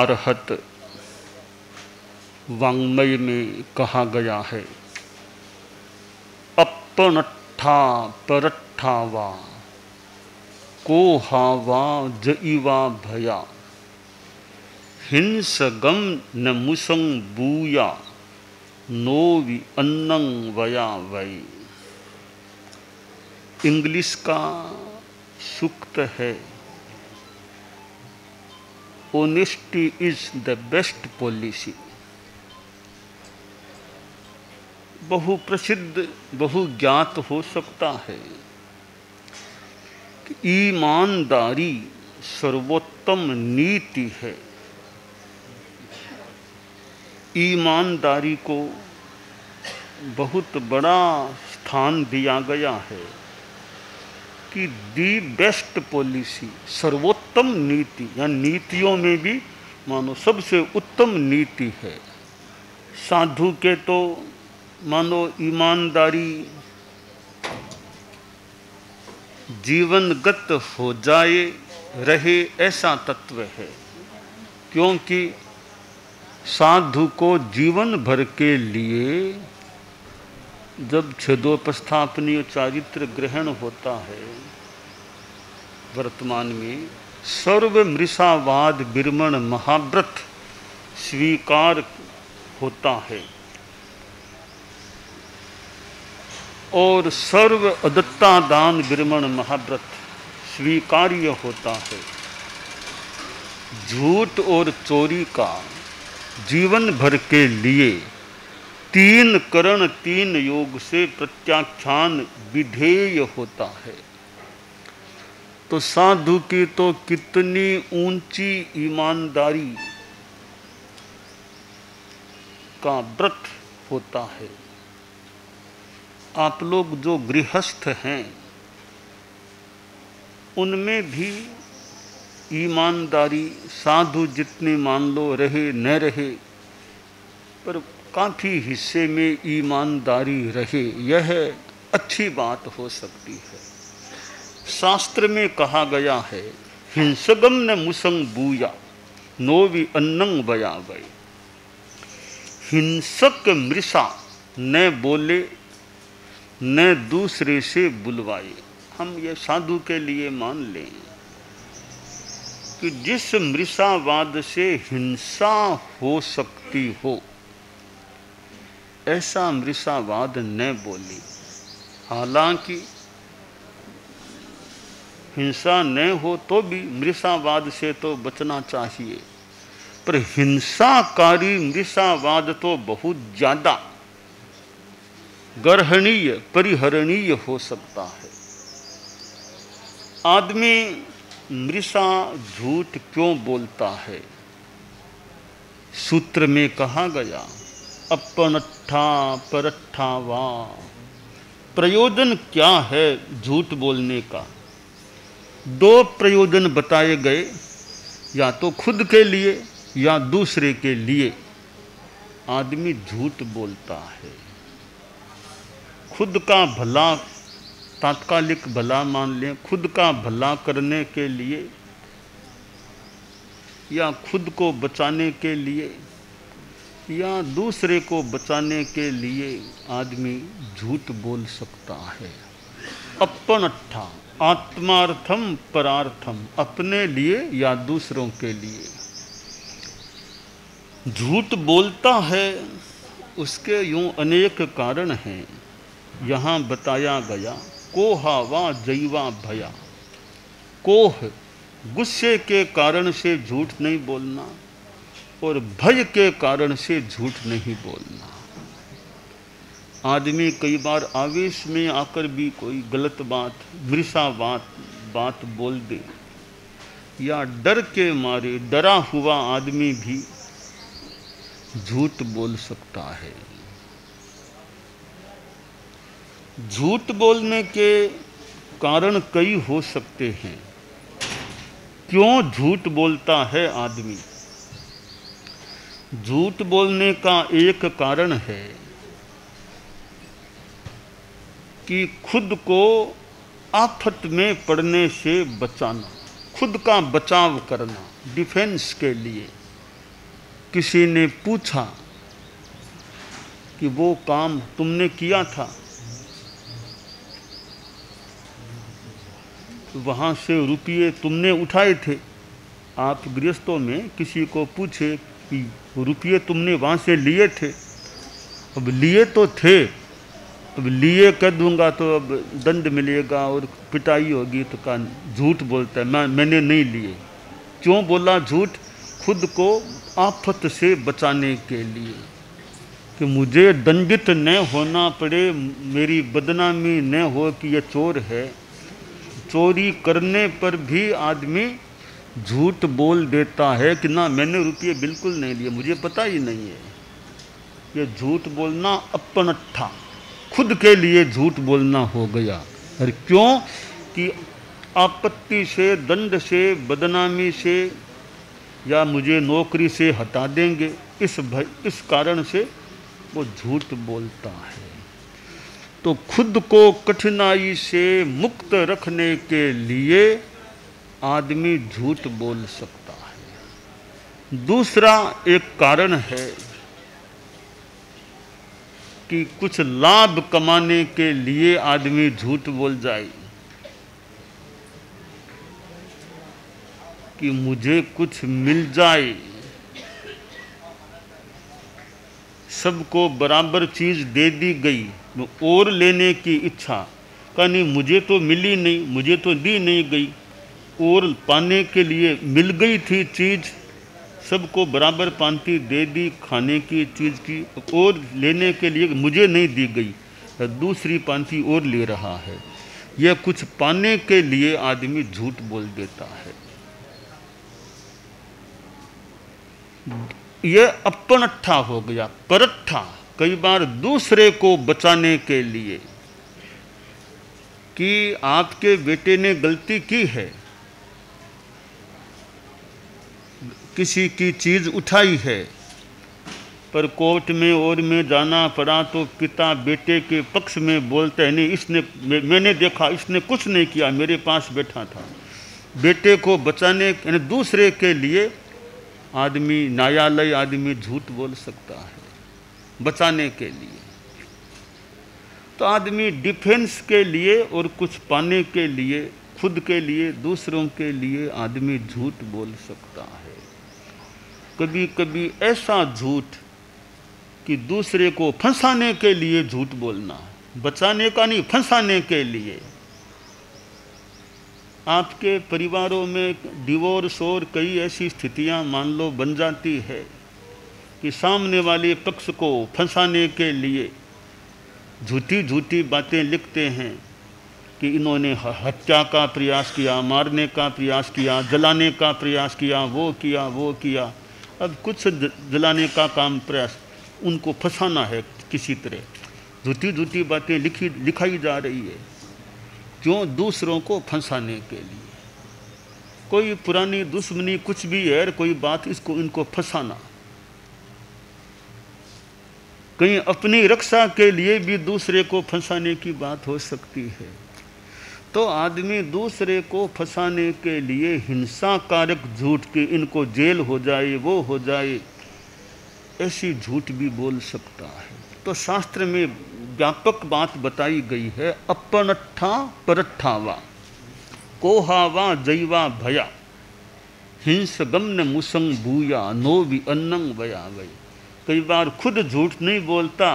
बारहत वाङ्मय में कहा गया है, अपनट्ठा परट्ठा वा को हावा जईवा भया हिंसगम न मुसंग बूया नोवि अन्नं वया वै। इंग्लिश का सूक्त है, honesty is the best policy. बहु प्रसिद्ध बहु ज्ञात हो सकता है कि ईमानदारी सर्वोत्तम नीति है। ईमानदारी को बहुत बड़ा स्थान दिया गया है कि दी बेस्ट पॉलिसी, सर्वोत्तम नीति, या नीतियों में भी मानो सबसे उत्तम नीति है। साधु के तो मानो ईमानदारी जीवनगत हो जाए रहे ऐसा तत्व है, क्योंकि साधु को जीवन भर के लिए जब छेदोपस्थापनीय चारित्र ग्रहण होता है, वर्तमान में सर्व मृषावाद विरमण महाव्रत स्वीकार होता है और सर्व अदत्ता दान विरमण महाव्रत स्वीकार्य होता है। झूठ और चोरी का जीवन भर के लिए तीन करण तीन योग से प्रत्याख्यान विधेय होता है। तो साधु की तो कितनी ऊंची ईमानदारी का व्रत होता है। आप लोग जो गृहस्थ हैं उनमें भी ईमानदारी साधु जितनी मान लो रहे न रहे, पर काफ़ी हिस्से में ईमानदारी रहे, यह अच्छी बात हो सकती है। शास्त्र में कहा गया है, हिंसगम न मुसंग बूया नोवि अन्नं वया वै। हिंसक मृषा न बोले न दूसरे से बुलवाए। हम ये साधु के लिए मान लें कि जिस मृषावाद से हिंसा हो सकती हो ऐसा मृषावाद न बोली। हालांकि हिंसा न हो तो भी मृषावाद से तो बचना चाहिए, पर हिंसाकारी मृषावाद तो बहुत ज्यादा गर्हणीय परिहरणीय हो सकता है। आदमी मृषा झूठ क्यों बोलता है? सूत्र में कहा गया, अपनट्ठा परट्ठा वा। प्रयोजन क्या है झूठ बोलने का? दो प्रयोजन बताए गए, या तो खुद के लिए या दूसरे के लिए आदमी झूठ बोलता है। खुद का भला, तात्कालिक भला मान लें, खुद का भला करने के लिए या खुद को बचाने के लिए या दूसरे को बचाने के लिए आदमी झूठ बोल सकता है। अपनट्ठा, आत्मार्थम परार्थम, अपने लिए या दूसरों के लिए झूठ बोलता है। उसके यूं अनेक कारण हैं, यहाँ बताया गया। कोहा वा जईवा भया। कोह गुस्से के कारण से झूठ नहीं बोलना और भय के कारण से झूठ नहीं बोलना। आदमी कई बार आवेश में आकर भी कोई गलत बात, मृषा बात बोल दे, या डर के मारे डरा हुआ आदमी भी झूठ बोल सकता है। झूठ बोलने के कारण कई हो सकते हैं। क्यों झूठ बोलता है आदमी? झूठ बोलने का एक कारण है कि खुद को आफत में पड़ने से बचाना, खुद का बचाव करना, डिफेंस के लिए। किसी ने पूछा कि वो काम तुमने किया था, वहाँ से रुपये तुमने उठाए थे। आप गृहस्थों में किसी को पूछे कि रुपये तुमने वहाँ से लिए थे, अब लिए तो थे, अब लिए कह दूंगा तो अब दंड मिलेगा और पिटाई होगी, तो कहा झूठ बोलता है, मैंने नहीं लिए। क्यों बोला झूठ? खुद को आफत से बचाने के लिए, कि मुझे दंडित न होना पड़े, मेरी बदनामी न हो कि ये चोर है। चोरी करने पर भी आदमी झूठ बोल देता है कि ना मैंने रुपये बिल्कुल नहीं लिए, मुझे पता ही नहीं है। ये झूठ बोलना अपनट्ठा, खुद के लिए झूठ बोलना हो गया। और क्यों? कि आपत्ति से, दंड से, बदनामी से, या मुझे नौकरी से हटा देंगे, इस कारण से वो झूठ बोलता है। तो खुद को कठिनाई से मुक्त रखने के लिए आदमी झूठ बोल सकता है। दूसरा एक कारण है कि कुछ लाभ कमाने के लिए आदमी झूठ बोल जाए, कि मुझे कुछ मिल जाए, सबको बराबर चीज़ दे दी गई, और लेने की इच्छा, का नहीं मुझे तो मिली नहीं, मुझे तो दी नहीं गई, और पाने के लिए मिल गई थी चीज़, सबको बराबर पांति दे दी खाने की चीज़ की, और लेने के लिए मुझे नहीं दी गई, दूसरी पांति और ले रहा है। यह कुछ पाने के लिए आदमी झूठ बोल देता है। यह अपनट्ठा हो गया। परट्ठा, कई बार दूसरे को बचाने के लिए, कि आपके बेटे ने गलती की है, किसी की चीज़ उठाई है, पर कोर्ट में और में जाना पड़ा तो पिता बेटे के पक्ष में बोलते हैं, नहीं इसने, मैंने देखा इसने कुछ नहीं किया, मेरे पास बैठा था। बेटे को बचाने, यानी दूसरे के लिए आदमी, न्यायालय आदमी झूठ बोल सकता है बचाने के लिए। तो आदमी डिफेंस के लिए और कुछ पाने के लिए, खुद के लिए, दूसरों के लिए आदमी झूठ बोल सकता है। कभी कभी ऐसा झूठ कि दूसरे को फंसाने के लिए झूठ बोलना, बचाने का नहीं, फंसाने के लिए। आपके परिवारों में डिवोर्स और कई ऐसी स्थितियां मान लो बन जाती है कि सामने वाले पक्ष को फंसाने के लिए झूठी झूठी बातें लिखते हैं कि इन्होंने हत्या का प्रयास किया, मारने का प्रयास किया, जलाने का प्रयास किया, वो किया, वो किया। अब कुछ जलाने का काम प्रयास, उनको फंसाना है किसी तरह। झूठी झूठी बातें लिखाई जा रही है, क्यों? दूसरों को फंसाने के लिए। कोई पुरानी दुश्मनी कुछ भी है, कोई बात, इसको इनको फंसाना। कहीं अपनी रक्षा के लिए भी दूसरे को फंसाने की बात हो सकती है। तो आदमी दूसरे को फंसाने के लिए हिंसाकारक झूठ के, इनको जेल हो जाए, वो हो जाए, ऐसी झूठ भी बोल सकता है। तो शास्त्र में व्यापक बात बताई गई है। अपनट्ठा परट्ठा वा, कोहा वा जैवा भया, हिंस गमन मुसंग भूया, नो भी अन्नंग वया वय। कई बार खुद झूठ नहीं बोलता,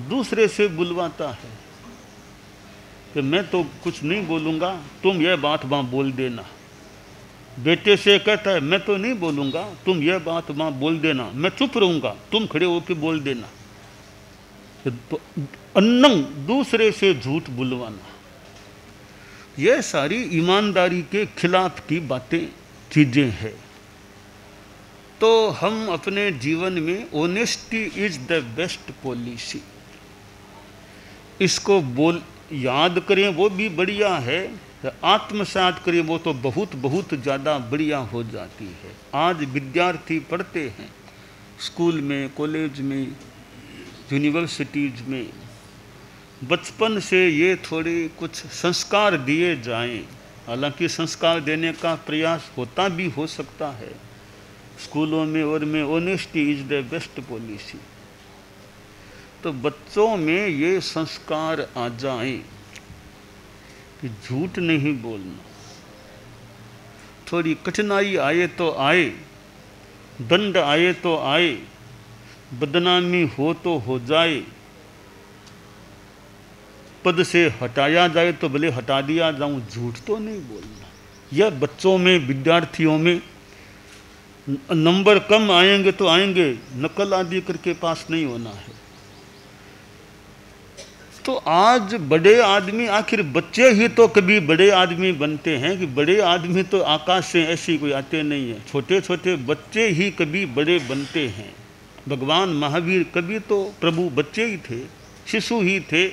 दूसरे से बुलवाता है कि मैं तो कुछ नहीं बोलूँगा, तुम यह बात वहाँ बोल देना। बेटे से कहता है मैं तो नहीं बोलूँगा, तुम यह बात वहाँ बोल देना, मैं चुप रहूँगा, तुम खड़े होकर बोल देना। तो अन्नंग, दूसरे से झूठ बुलवाना, यह सारी ईमानदारी के खिलाफ की बातें, चीज़ें हैं। तो हम अपने जीवन में honesty is the best policy, इसको याद करें, वो भी बढ़िया है, आत्मसात करें, वो तो बहुत बहुत ज़्यादा बढ़िया हो जाती है। आज विद्यार्थी पढ़ते हैं स्कूल में, कॉलेज में, यूनिवर्सिटीज़ में, बचपन से ये थोड़े कुछ संस्कार दिए जाएं। हालांकि संस्कार देने का प्रयास होता भी हो सकता है, स्कूलों में और में honesty is the best policy. तो बच्चों में ये संस्कार आ जाए कि झूठ नहीं बोलना, थोड़ी कठिनाई आए तो आए, दंड आए तो आए, बदनामी हो तो हो जाए, पद से हटाया जाए तो भले हटा दिया जाऊं, झूठ तो नहीं बोलना। यह बच्चों में, विद्यार्थियों में नंबर कम आएंगे तो आएंगे, नकल आदि करके पास नहीं होना है। तो आज बड़े आदमी, आखिर बच्चे ही तो कभी बड़े आदमी बनते हैं कि बड़े आदमी तो आकाश से ऐसे कोई आते नहीं है, छोटे छोटे बच्चे ही कभी बड़े बनते हैं। भगवान महावीर कभी तो प्रभु बच्चे ही थे, शिशु ही थे,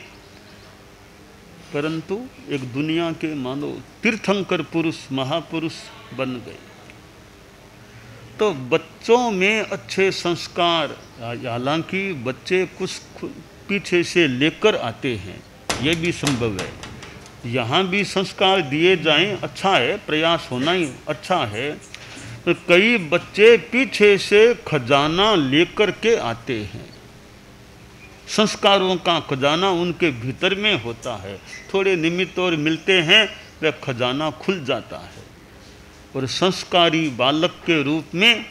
परंतु एक दुनिया के मानो तीर्थंकर पुरुष, महापुरुष बन गए। तो बच्चों में अच्छे संस्कार, हालांकि बच्चे कुछ पीछे से लेकर आते हैं, ये भी संभव है, यहाँ भी संस्कार दिए जाएं, अच्छा है, प्रयास होना ही अच्छा है। तो कई बच्चे पीछे से खजाना लेकर के आते हैं, संस्कारों का खजाना उनके भीतर में होता है, थोड़े निमित्त और मिलते हैं वह खजाना खुल जाता है और संस्कारी बालक के रूप में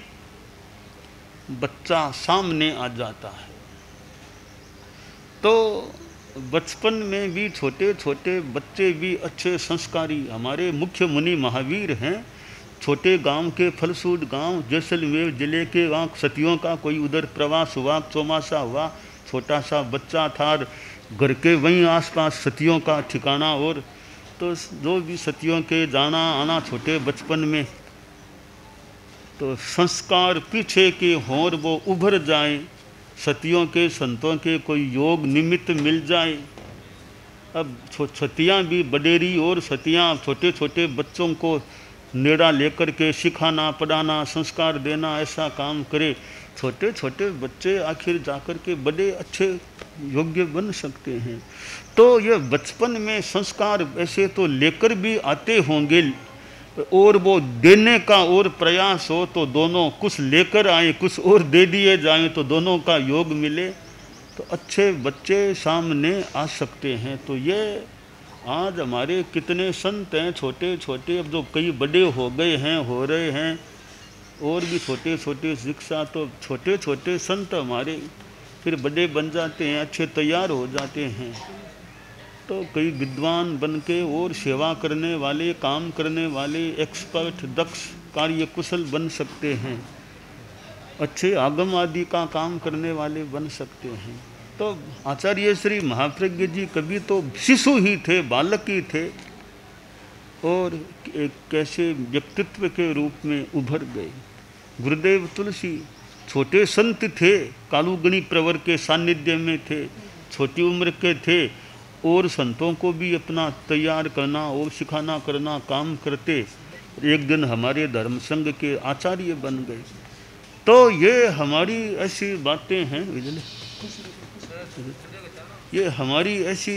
बच्चा सामने आ जाता है। तो बचपन में भी छोटे छोटे बच्चे भी अच्छे संस्कारी, हमारे मुख्य मुनि महावीर हैं, छोटे गांव के, फलसूट गांव, जैसलमेर जिले के, वहाँ सतियों का कोई उधर प्रवास हुआ, चौमासा हुआ, छोटा सा बच्चा था, घर के वहीं आसपास सतियों का ठिकाना, और तो जो भी सतियों के जाना आना छोटे बचपन में, तो संस्कार पीछे के हों और वो उभर जाएं, सतियों के, संतों के कोई योग निमित्त मिल जाए। अब सतियाँ भी बडेरी और सतियाँ छोटे छोटे बच्चों को नेड़ा लेकर के सिखाना, पढ़ाना, संस्कार देना, ऐसा काम करे, छोटे छोटे बच्चे आखिर जाकर के बड़े अच्छे योग्य बन सकते हैं। तो ये बचपन में संस्कार ऐसे तो लेकर भी आते होंगे, और वो देने का और प्रयास हो तो दोनों, कुछ लेकर आए, कुछ और दे दिए जाएं तो दोनों का योग मिले तो अच्छे बच्चे सामने आ सकते हैं। तो ये आज हमारे कितने संत हैं छोटे छोटे, अब जो कई बड़े हो गए हैं, हो रहे हैं, और भी छोटे छोटे शिक्षा, तो छोटे छोटे संत हमारे फिर बड़े बन जाते हैं, अच्छे तैयार हो जाते हैं। तो कई विद्वान बन के और सेवा करने वाले, काम करने वाले, एक्सपर्ट, दक्ष, कार्य कुशल बन सकते हैं, अच्छे आगम आदि का काम करने वाले बन सकते हैं। तो आचार्य श्री महाप्रज्ञ जी कभी तो शिशु ही थे, बालक ही थे, और एक कैसे व्यक्तित्व के रूप में उभर गए। गुरुदेव तुलसी छोटे संत थे, कालुगणी प्रवर के सानिध्य में थे, छोटी उम्र के थे, और संतों को भी अपना तैयार करना और सिखाना करना काम करते, एक दिन हमारे धर्म संघ के आचार्य बन गए। तो ये हमारी ऐसी बातें हैं, ये हमारी ऐसी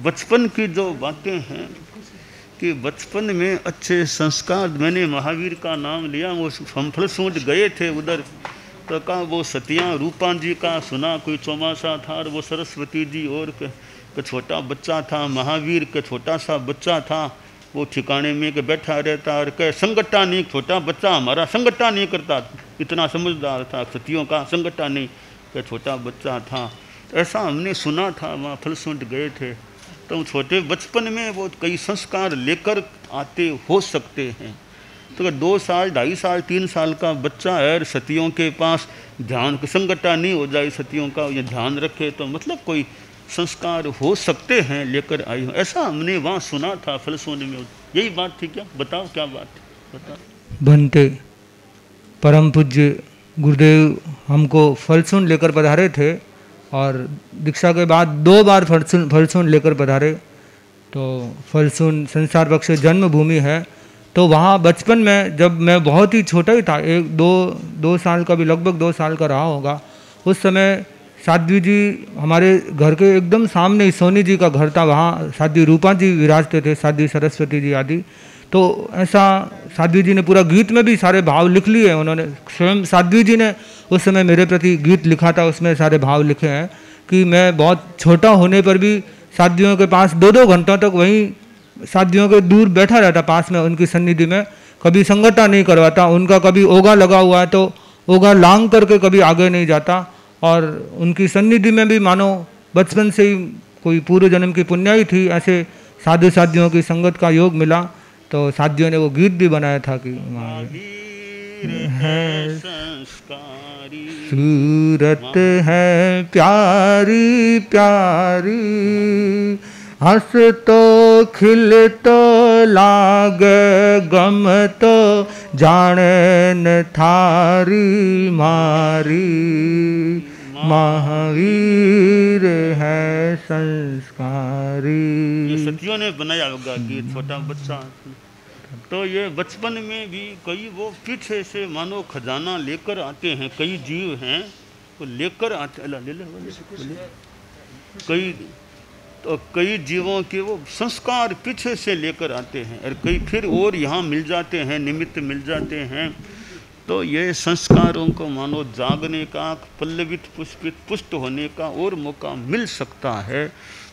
बचपन की जो बातें हैं कि बचपन में अच्छे संस्कार। मैंने महावीर का नाम लिया, वो हम फलसूट गए थे उधर, तो कहा वो सतियाँ रूपा जी का सुना, कोई चौमासा था, और वो सरस्वती जी और के छोटा बच्चा था, महावीर के छोटा सा बच्चा था, वो ठिकाने में के बैठा रहता और कह संगठा नहीं, छोटा बच्चा हमारा संगठा नहीं करता, इतना समझदार था, सतियों का संगठा नहीं, के छोटा बच्चा था, ऐसा हमने सुना था। वहाँ फलसूट गए थे, तो छोटे बचपन में वो कई संस्कार लेकर आते हो सकते हैं। तो 2 साल, 2.5 साल, 3 साल का बच्चा है, सतियों के पास ध्यान संगठा नहीं हो जाए, सतियों का ये ध्यान रखे, तो मतलब कोई संस्कार हो सकते हैं लेकर आई हो, ऐसा हमने वहाँ सुना था फलसूट में। यही बात थी क्या? बताओ क्या बात है, बताओ। बनते परम पूज्य गुरुदेव हमको फलसूट लेकर पधारे थे, और दीक्षा के बाद 2 बार फलसूट लेकर पधारे। तो फलसूट संसार पक्ष जन्मभूमि है। तो वहाँ बचपन में जब मैं बहुत ही छोटा ही था, 1-2 साल का भी, लगभग 2 साल का रहा होगा, उस समय साध्वी जी हमारे घर के एकदम सामने ही सोनी जी का घर था, वहाँ साध्वी रूपा जी विराजते थे, साध्वी सरस्वती जी आदि। तो ऐसा साध्वी जी ने पूरा गीत में भी सारे भाव लिख लिए हैं। उन्होंने स्वयं साध्वी जी ने उस समय मेरे प्रति गीत लिखा था, उसमें सारे भाव लिखे हैं कि मैं बहुत छोटा होने पर भी साध्वियों के पास 2-2 घंटों तक वहीं साध्वियों के दूर बैठा रहता पास में उनकी सन्निधि में, कभी संगठन नहीं करवाता। उनका कभी ओगा लगा हुआ है तो ओगा लांग करके कभी आगे नहीं जाता। और उनकी सन्निधि में भी मानो बचपन से ही कोई पूर्व जन्म की पुण्याई थी, ऐसे साधु साध्वियों की संगत का योग मिला। तो साध्वियों ने वो गीत भी बनाया था कि है संस्कारी सूरत है प्यारी प्यारी, हंस तो खिल तो लागे गम तो जाने न थारी मारी, महावीर है संस्कारी। ये सतियों ने बनाया होगा गीत, छोटा बच्चा। तो ये बचपन में भी कई वो पीछे से मानो खजाना लेकर आते हैं। कई जीव हैं वो लेकर आते, कई तो कई जीवों के वो संस्कार पीछे से लेकर आते हैं, और कई फिर और यहाँ मिल जाते हैं, निमित्त मिल जाते हैं। तो ये संस्कारों को मानो जागने का, पल्लवित पुष्पित पुष्ट होने का और मौका मिल सकता है,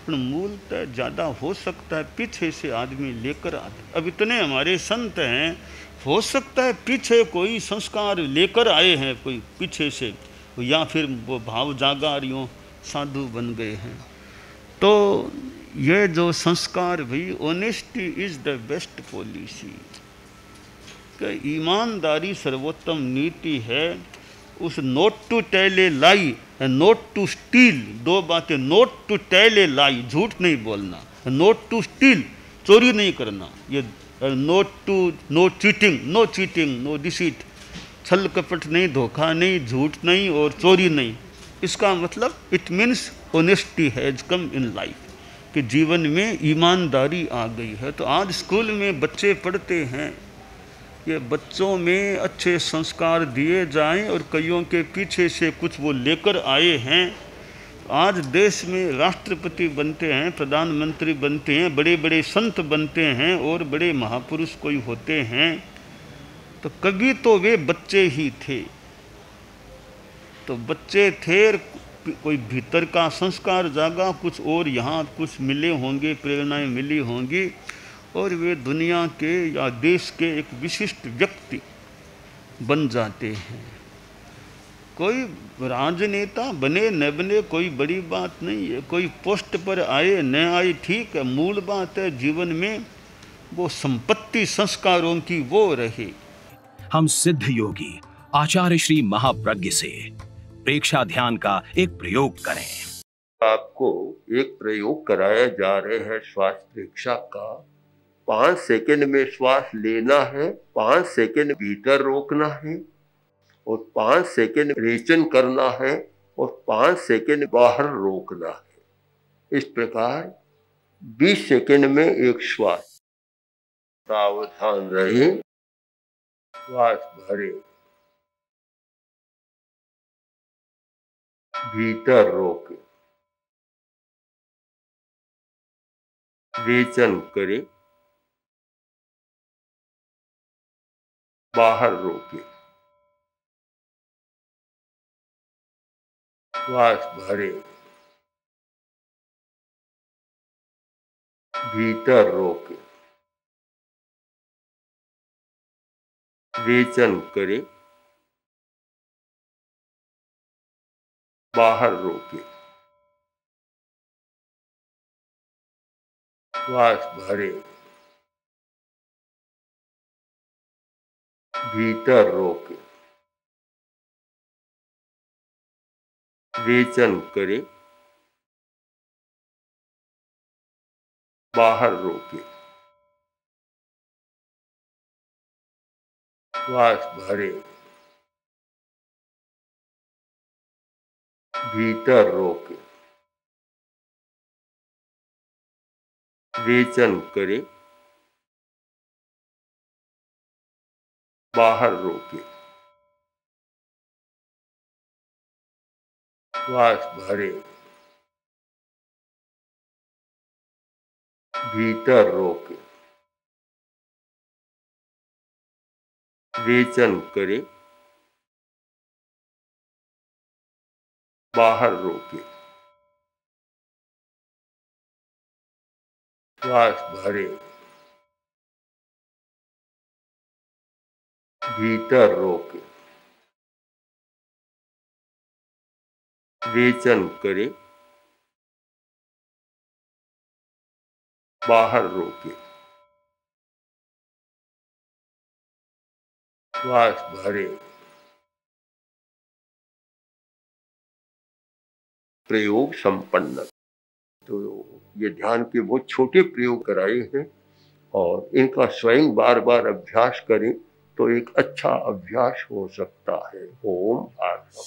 पर मूलतः ज़्यादा हो सकता है पीछे से आदमी लेकर आते। अब इतने हमारे संत हैं, हो सकता है पीछे कोई संस्कार लेकर आए हैं कोई पीछे से, या फिर वो भाव जागा यूँ साधु बन गए हैं। तो ये जो संस्कार भाई, honesty is the best policy, कि ईमानदारी सर्वोत्तम नीति है। उस not to tell a lie, not to steal, दो बातें। Not to tell a lie, झूठ नहीं बोलना, नोट टू स्टील, चोरी नहीं करना, ये not to no cheating, no cheating, no deceit, छल कपट नहीं, धोखा नहीं, झूठ नहीं और चोरी नहीं। इसका मतलब it means honesty has come in life, कि जीवन में ईमानदारी आ गई है। तो आज स्कूल में बच्चे पढ़ते हैं, ये बच्चों में अच्छे संस्कार दिए जाएं, और कईयों के पीछे से कुछ वो लेकर आए हैं। आज देश में राष्ट्रपति बनते हैं, प्रधानमंत्री बनते हैं, बड़े बड़े संत बनते हैं और बड़े महापुरुष कोई होते हैं, तो कभी तो वे बच्चे ही थे। तो बच्चे थे, कोई भीतर का संस्कार जागा, कुछ और यहाँ कुछ मिले होंगे, प्रेरणाएं मिली होंगी, और वे दुनिया के या देश के एक विशिष्ट व्यक्ति बन जाते हैं। कोई राजनेता बने न बने कोई बड़ी बात नहीं है, कोई पोस्ट पर आए न आए ठीक है, मूल बात है जीवन में वो संपत्ति संस्कारों की वो रहे। हम सिद्ध योगी आचार्य श्री महाप्रज्ञ से प्रेक्षा ध्यान का एक प्रयोग करें। आपको एक प्रयोग कराया जा रहे हैं श्वास प्रेक्षा का। 5 सेकंड में श्वास लेना है, 5 सेकंड भीतर रोकना है, और 5 सेकंड रेचन करना है, और 5 सेकंड बाहर रोकना है। इस प्रकार 20 सेकंड में एक श्वास। सावधान रहे, श्वास भरे, भीतर रोके, रेचन करे, बाहर रोके, श्वास भरे, भीतर रोके, रेचन करे, बाहर रोके, श्वास भरे, भीतर रोके, रेचन करे, बाहर रोके, श्वास भरे, भीतर रोके, रेचन करे, बाहर रोके, श्वास भरे, भीतर रोके, रेचन करे, बाहर रोके, श्वास भरे, भीतर रोके, रेचन करे, बाहर रोके, श्वास भरे। प्रयोग संपन्न। तो ये ध्यान के बहुत छोटे प्रयोग कराए हैं और इनका स्वयं बार बार अभ्यास करें तो एक अच्छा अभ्यास हो सकता है। ओम आत्मा।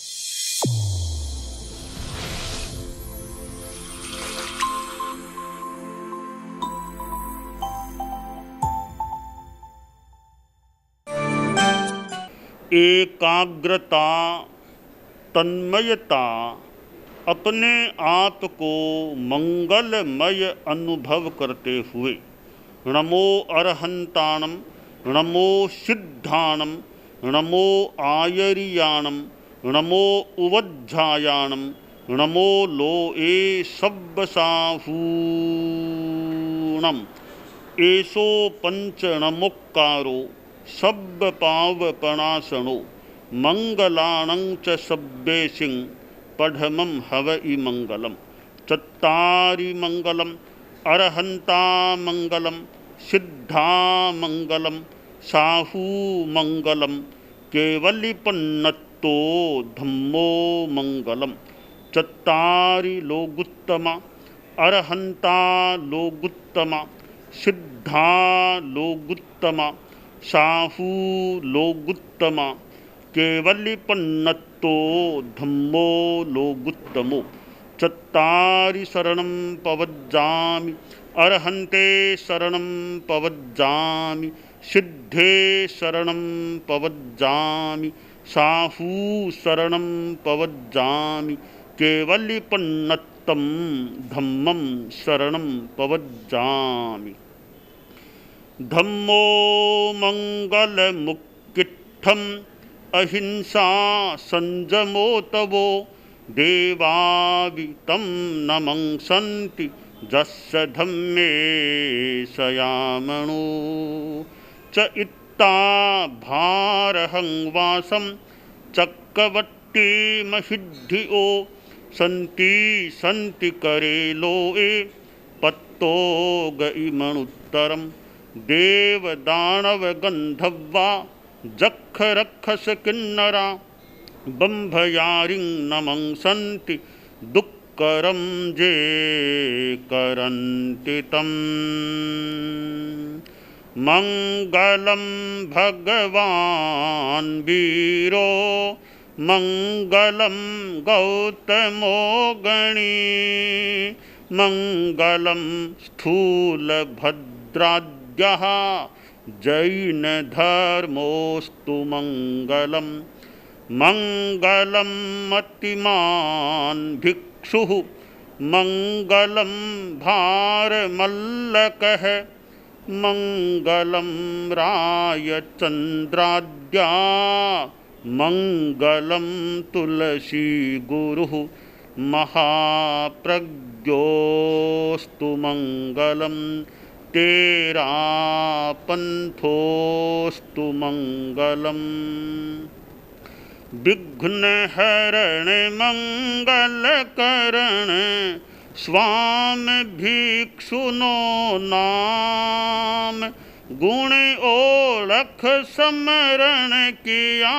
एकाग्रता, तन्मयता, अपने आप को मंगलमय अनुभव करते हुए नमो अरहंताणम, नमो सिद्धाणम, नमो आयरियाणम, नमो उवज्झायाणम, नमो लोए सब्बसाहूणम, एसो पंचणमुक्कारो सब्बपावपणासनो, मंगलाणं च सब्बेसिं पढ़मं हवइ मंगलम। चत्तारि मंगलम, अरहंता मंगलम, सिद्धा मंगलम, साहू मंगलम, केवलिपन्नत्तो धम्मो मंगलम। चत्तारि लोगुत्तमा, अरहंता लोगुत्तमा, सिद्धा लोगुत्तमा, साहू लोगुत्तमा, केवलिपन्नत्तो धम्मो लोगुत्तमो। चत्तारि शरणं पवज्जामि, अरहन्ते शरणं पवज्जामि, सिद्धे शरणं पवज्जामि, साहू शरणं पवज्जामि, केवलिपन्नत्तं धम्मं शरणं पवज्जामि। धम्मो मंगलमुक्किट्ठम्, अहिंसा संजमो तवो, देवावितं नमंसन्ति जस्य धम्मे सयामणो। च इत्ता भारहं वासं चक्रवट्टी महिद्धिओ, सन्ति सन्ति करे लोए पत्तो गइमणुत्तरम। देव दानव गंधर्वा जख रक्षस किन्नरा, बंभयारिं नमंसन्ति दुक्करं जे करन्ति तम्। मंगलम भगवान वीरो, मंगलम गौतमो गणी, मंगलम स्थूलभद्राद्यः जैन धर्मोस्तु मंगलम। मंगलम मतिमान भिक्षुः, मंगलम भारमल्लकः, मंगलम रायचंद्राद्या, मंगलम तुलसी गुरुः, महाप्रज्ञोस्तु मंगलम। तेरा पंथोस्तु मंगलम। विघ्न हरण मंगल करण, स्वामी भिक्षुनो नाम। गुण ओळख समरण किया,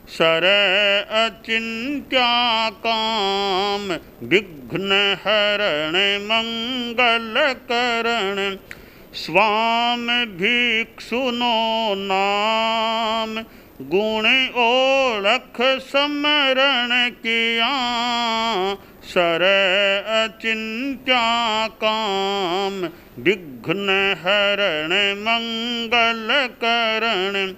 सर अचिंत्या काम। विघ्न हरण मंगल करण, स्वामी भिक्षुनो नाम। गुण ओळख समरण किया, सर अचिंत्या काम। विघ्न हरण मंगल करण,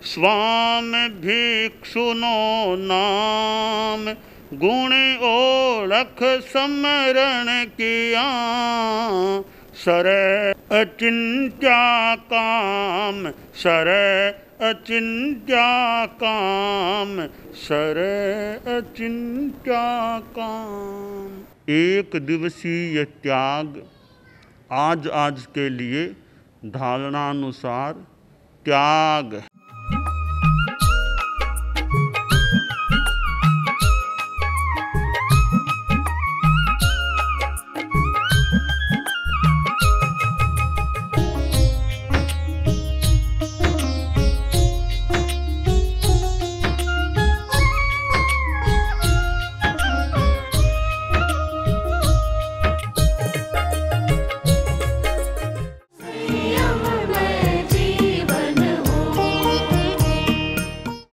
स्वामी भिक्षुनो नाम। गुण ओळख समरण किया, सर अचिंत्या काम, सर अचिंत्या काम, सर अचिंत्या काम। एक दिवसीय त्याग आज आज के लिए धारणानुसार त्याग